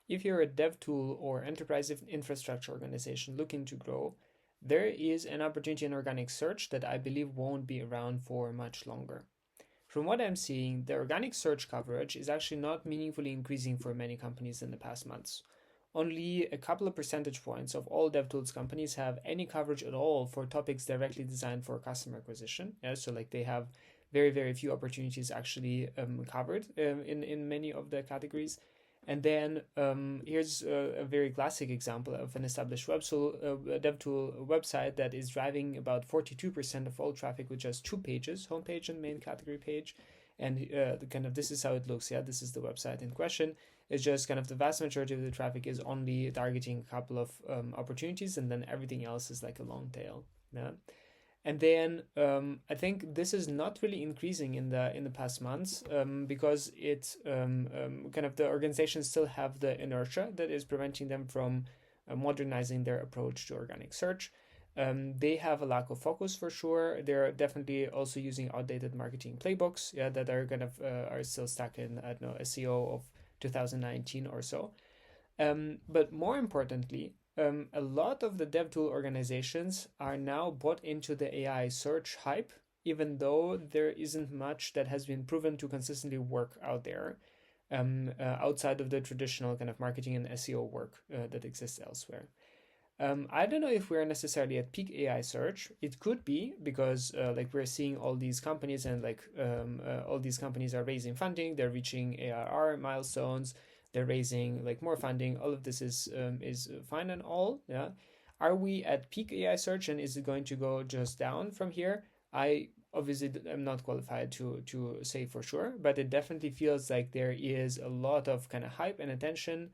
if you're a dev tool or enterprise infrastructure organization looking to grow, there is an opportunity in organic search that I believe won't be around for much longer. From what I'm seeing, the organic search coverage is actually not meaningfully increasing for many companies in the past months. Only a couple of percentage points of all DevTools companies have any coverage at all for topics directly designed for customer acquisition. Yeah, so like they have very, very few opportunities actually covered in many of the categories. And then here's a very classic example of an established DevTool website that is driving about 42% of all traffic with just two pages, homepage and main category page. And this is how it looks. Yeah, this is the website in question. It's just kind of the vast majority of the traffic is only targeting a couple of opportunities, and then everything else is like a long tail. Yeah. And then I think this is not really increasing in the past months because it kind of the organizations still have the inertia that is preventing them from modernizing their approach to organic search. They have a lack of focus for sure. They're definitely also using outdated marketing playbooks, yeah, that are kind of are still stuck in, I don't know, SEO of 2019 or so. But more importantly, a lot of the DevTool organizations are now bought into the AI search hype, even though there isn't much that has been proven to consistently work out there outside of the traditional kind of marketing and SEO work that exists elsewhere. I don't know if we're necessarily at peak AI search. It could be because like we're seeing all these companies and like all these companies are raising funding, they're reaching ARR milestones, they're raising like more funding. All of this is fine and all. Yeah. Are we at peak AI search and is it going to go just down from here? I obviously am not qualified to say for sure, but it definitely feels like there is a lot of kind of hype and attention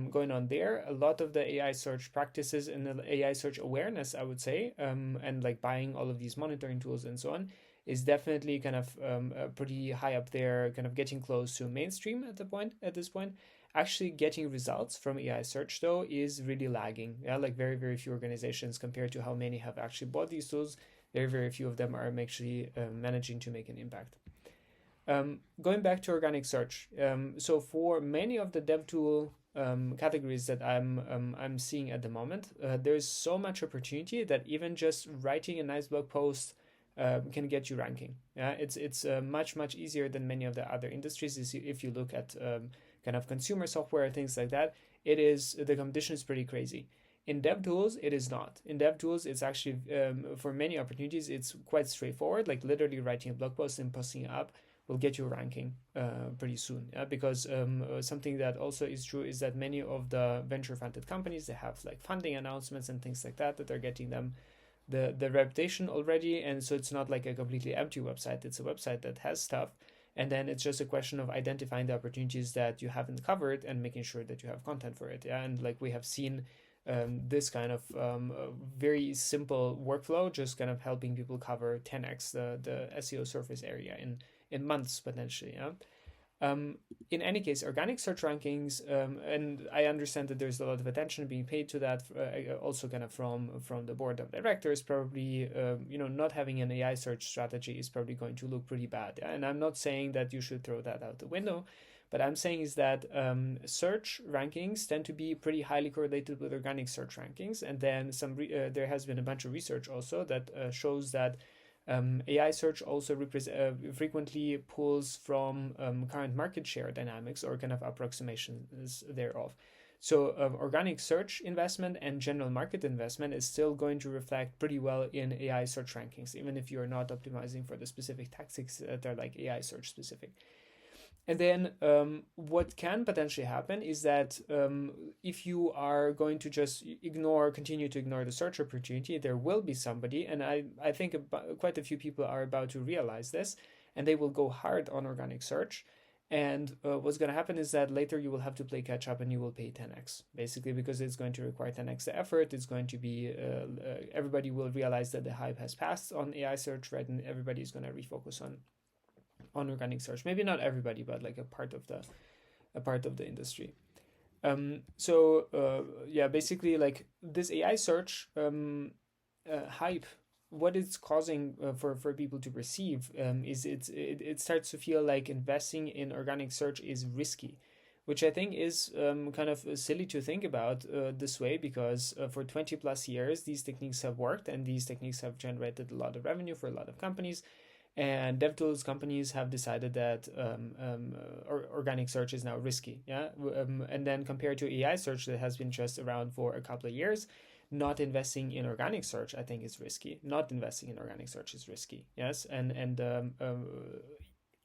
going on there. A lot of the AI search practices and the AI search awareness, I would say, and like buying all of these monitoring tools and so on, is definitely kind of pretty high up there, kind of getting close to mainstream at this point. Actually getting results from AI search though is really lagging. Yeah, like very, very few organizations compared to how many have actually bought these tools. Very, very few of them are actually managing to make an impact. Going back to organic search, so for many of the DevTool categories that I'm seeing at the moment, there's so much opportunity that even just writing a nice blog post can get you ranking. Yeah, it's much easier than many of the other industries. If you look at kind of consumer software things like that, the competition is pretty crazy. In DevTools, it is not. In DevTools, it's actually for many opportunities, it's quite straightforward. Like literally writing a blog post and posting it up will get you ranking pretty soon. Yeah? Because something that also is true is that many of the venture funded companies, they have like funding announcements and things like that are getting them the reputation already. And so it's not like a completely empty website. It's a website that has stuff. And then it's just a question of identifying the opportunities that you haven't covered and making sure that you have content for it. Yeah? And like we have seen this kind of very simple workflow just kind of helping people cover 10x the SEO surface area in months potentially. Yeah. In any case, organic search rankings, and I understand that there's a lot of attention being paid to that, also kind of from the board of directors. Probably, not having an AI search strategy is probably going to look pretty bad. And I'm not saying that you should throw that out the window, but I'm saying is that search rankings tend to be pretty highly correlated with organic search rankings. And then there has been a bunch of research also that shows that AI search also frequently pulls from current market share dynamics or kind of approximations thereof. So organic search investment and general market investment is still going to reflect pretty well in AI search rankings, even if you're not optimizing for the specific tactics that are like AI search specific. And then what can potentially happen is that if you are going to just continue to ignore the search opportunity, there will be somebody, and I think quite a few people are about to realize this, and they will go hard on organic search. And what's going to happen is that later you will have to play catch up and you will pay 10x, basically, because it's going to require 10x the effort. It's going to be, everybody will realize that the hype has passed on AI search, right? And everybody is going to refocus on organic search. Maybe not everybody, but like a part of the industry. Basically, like this AI search hype, what it's causing for people to perceive is it starts to feel like investing in organic search is risky, which I think is kind of silly to think about this way, because for 20 plus years, these techniques have worked and these techniques have generated a lot of revenue for a lot of companies. And DevTools companies have decided that organic search is now risky. Yeah. And then compared to AI search that has been just around for a couple of years, not investing in organic search, I think, is risky. Not investing in organic search is risky. Yes. And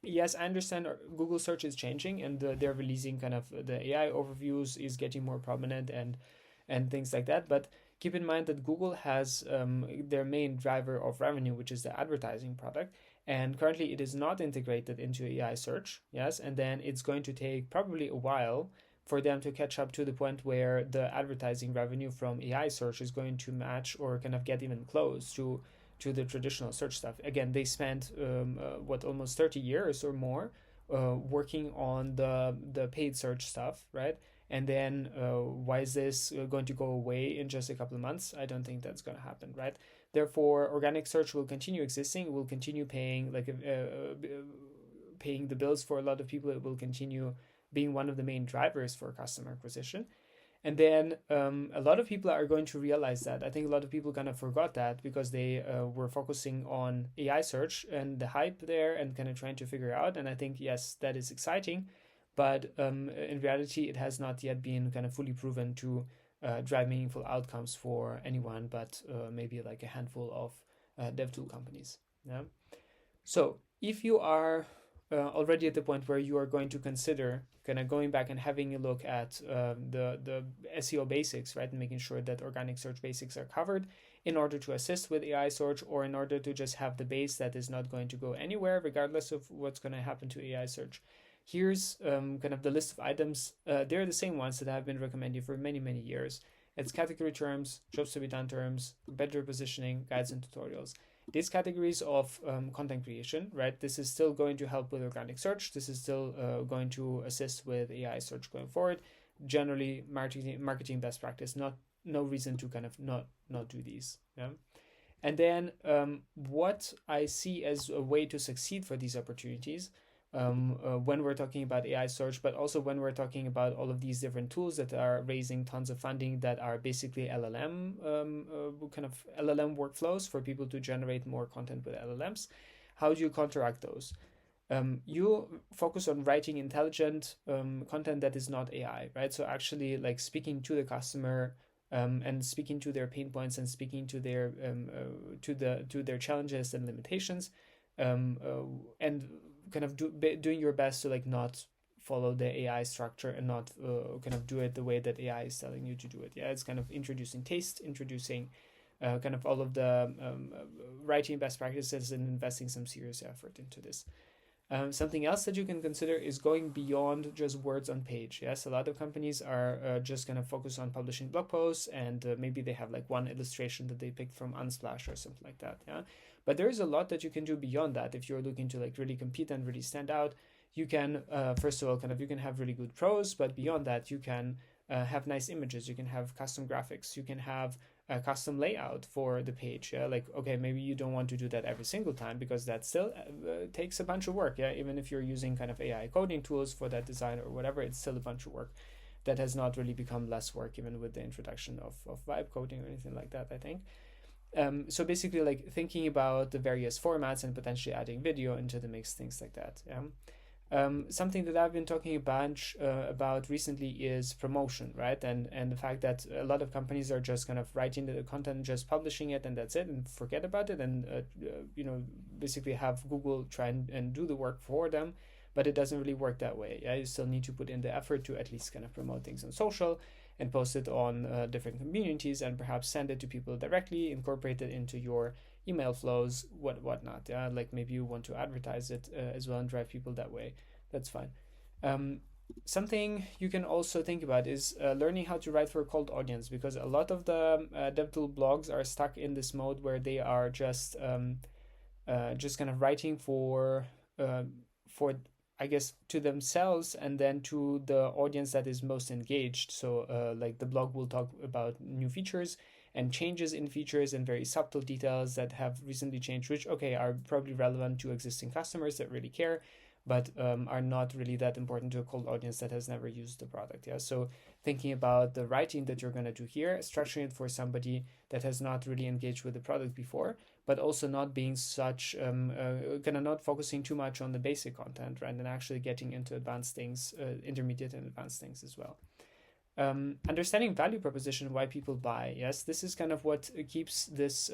yes, I understand Google search is changing, and they're releasing kind of the AI overviews is getting more prominent and things like that. But keep in mind that Google has their main driver of revenue, which is the advertising product. And currently it is not integrated into AI search. Yes. And then it's going to take probably a while for them to catch up to the point where the advertising revenue from AI search is going to match or kind of get even close to the traditional search stuff. Again, they spent almost 30 years or more working on the paid search stuff, right? And then why is this going to go away in just a couple of months? I don't think that's going to happen, right? Therefore, organic search will continue existing. Will continue paying paying the bills for a lot of people. It will continue being one of the main drivers for customer acquisition. And then a lot of people are going to realize that. I think a lot of people kind of forgot that because they were focusing on AI search and the hype there and kind of trying to figure out. And I think, yes, that is exciting. But in reality, it has not yet been kind of fully proven to drive meaningful outcomes for anyone but maybe like a handful of dev tool companies. Yeah. So if you are already at the point where you are going to consider kind of going back and having a look at the SEO basics, right, and making sure that organic search basics are covered in order to assist with AI search, or in order to just have the base that is not going to go anywhere regardless of what's going to happen to AI search. Here's kind of the list of items. They're the same ones that I've been recommending for many, many years. It's category terms, jobs to be done terms, better positioning, guides and tutorials. These categories of content creation, right? This is still going to help with organic search. This is still going to assist with AI search going forward. Generally, marketing best practice. No reason to kind of not do these. Yeah. And then what I see as a way to succeed for these opportunities when we're talking about AI search, but also when we're talking about all of these different tools that are raising tons of funding that are basically LLM kind of LLM workflows for people to generate more content with LLMs. How do you counteract those? You focus on writing intelligent content that is not AI, right? So actually like speaking to the customer and speaking to their pain points and speaking to their to their challenges and limitations, and kind of doing your best to like not follow the AI structure and not kind of do it the way that AI is telling you to do it. Yeah, it's kind of introducing taste, introducing kind of all of the writing best practices and investing some serious effort into this. Something else that you can consider is going beyond just words on page. Yes, a lot of companies are just going to focus on publishing blog posts, and maybe they have like one illustration that they picked from Unsplash or something like that. Yeah, but there is a lot that you can do beyond that if you're looking to like really compete and really stand out. You can first of all kind of you can have really good prose, but beyond that you can have nice images. You can have custom graphics. You can have a custom layout for the page. Yeah, like okay, maybe you don't want to do that every single time because that still takes a bunch of work. Yeah, even if you're using kind of AI coding tools for that design or whatever, it's still a bunch of work that has not really become less work even with the introduction of vibe coding or anything like that, I think. So basically like thinking about the various formats and potentially adding video into the mix, things like that. Yeah. Something that I've been talking a bunch about recently is promotion, right? And the fact that a lot of companies are just kind of writing the content, just publishing it, and that's it, and forget about it, and basically have Google try and do the work for them. But it doesn't really work that way. Yeah, you still need to put in the effort to at least kind of promote things on social and post it on different communities, and perhaps send it to people directly, incorporate it into your email flows, whatnot. Yeah, like maybe you want to advertise it as well and drive people that way. That's fine. Something you can also think about is learning how to write for a cold audience, because a lot of the DevTool blogs are stuck in this mode where they are just kind of writing for I guess to themselves and then to the audience that is most engaged. So like the blog will talk about new features and changes in features and very subtle details that have recently changed, which, okay, are probably relevant to existing customers that really care. but are not really that important to a cold audience that has never used the product. Yeah, so thinking about the writing that you're going to do here, structuring it for somebody that has not really engaged with the product before, but also not being such kind of not focusing too much on the basic content, right, and actually getting into advanced things, intermediate and advanced things as well. Understanding value proposition, why people buy. Yes, this is kind of what keeps this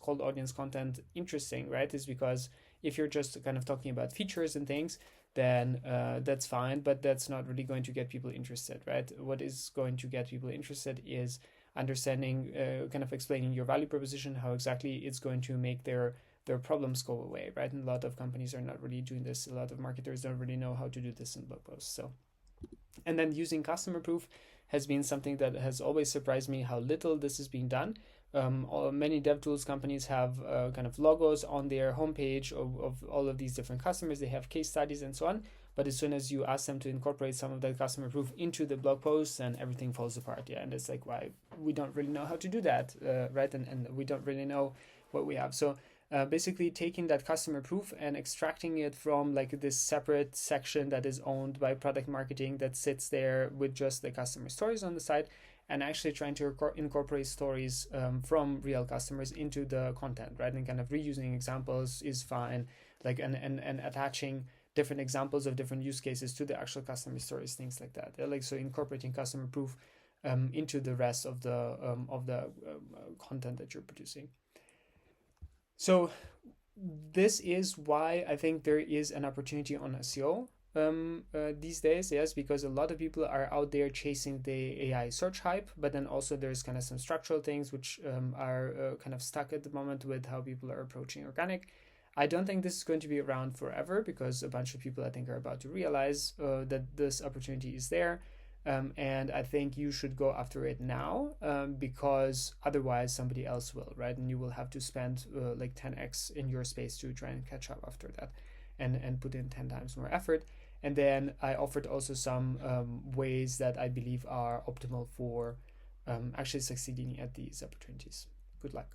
cold audience content interesting, right? Is because if you're just kind of talking about features and things, then that's fine, but that's not really going to get people interested, right? What is going to get people interested is understanding, kind of explaining your value proposition, how exactly it's going to make their problems go away, right? And a lot of companies are not really doing this. A lot of marketers don't really know how to do this in blog posts. So, and then using customer proof has been something that has always surprised me, how little this is being done. Many DevTools companies have kind of logos on their homepage of all of these different customers. They have case studies and so on. But as soon as you ask them to incorporate some of that customer proof into the blog posts, and everything falls apart. Yeah, and it's like, why? We don't really know how to do that, right? And we don't really know what we have. So basically taking that customer proof and extracting it from like this separate section that is owned by product marketing that sits there with just the customer stories on the side, and actually trying to incorporate stories from real customers into the content, right? And kind of reusing examples is fine, like and attaching different examples of different use cases to the actual customer stories, things like that. Like, so incorporating customer proof into the rest of the content that you're producing. So this is why I think there is an opportunity on SEO these days, yes, because a lot of people are out there chasing the AI search hype, but then also there's kind of some structural things which are kind of stuck at the moment with how people are approaching organic. I don't think this is going to be around forever, because a bunch of people, I think, are about to realize that this opportunity is there. And I think you should go after it now, because otherwise somebody else will, right? And you will have to spend like 10x in your space to try and catch up after that, and put in 10 times more effort. And then I offered also some ways that I believe are optimal for actually succeeding at these opportunities. Good luck.